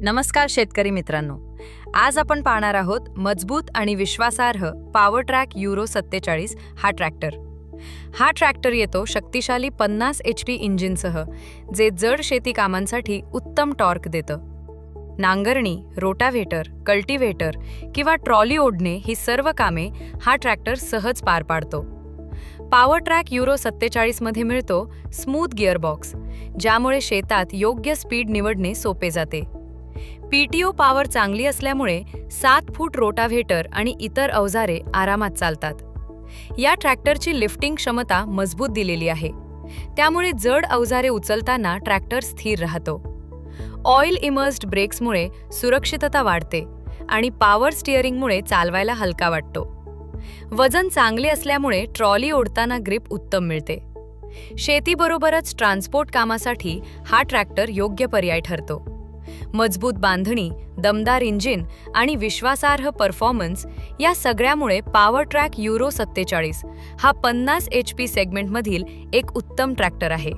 नमस्कार शेतकरी मित्रांनो. आज आपण पाहणार आहोत मजबूत आणि विश्वासार्ह पॉवर ट्रॅक युरो 47 हा ट्रॅक्टर. हा ट्रॅक्टर येतो शक्तिशाली 50 HP इंजिनसह, जे जड शेती कामांसाठी उत्तम टॉर्क देतं. नांगरणी, रोटाव्हेटर, कल्टिव्हेटर किंवा ट्रॉली ओढणे ही सर्व कामे हा ट्रॅक्टर सहज पार पाडतो. पॉवर ट्रॅक युरो 47 मध्ये मिळतो स्मूथ गिअरबॉक्स, ज्यामुळे शेतात योग्य स्पीड निवडणे सोपे जाते. PTO पॉवर चांगली असल्यामुळे 7 फूट रोटाव्हेटर आणि इतर अवजारे आरामात चालतात. या ट्रॅक्टरची लिफ्टिंग क्षमता मजबूत दिलेली आहे, त्यामुळे जड अवजारे उचलताना ट्रॅक्टर स्थिर राहतो. ऑइल इमर्स्ड ब्रेक्समुळे सुरक्षितता वाढते आणि पॉवर स्टिअरिंगमुळे चालवायला हलका वाटतो. वजन चांगले असल्यामुळे ट्रॉली ओढताना ग्रिप उत्तम मिळते. शेतीबरोबरच ट्रान्सपोर्ट कामासाठी हा ट्रॅक्टर योग्य पर्याय ठरतो. मजबूत बांधणी, दमदार इंजिन आणि विश्वासार्ह परफॉर्मन्स या सगळ्यामुळे पॉवर ट्रॅक युरो 47 हा 50 HP सेगमेंटमधील एक उत्तम ट्रॅक्टर आहे.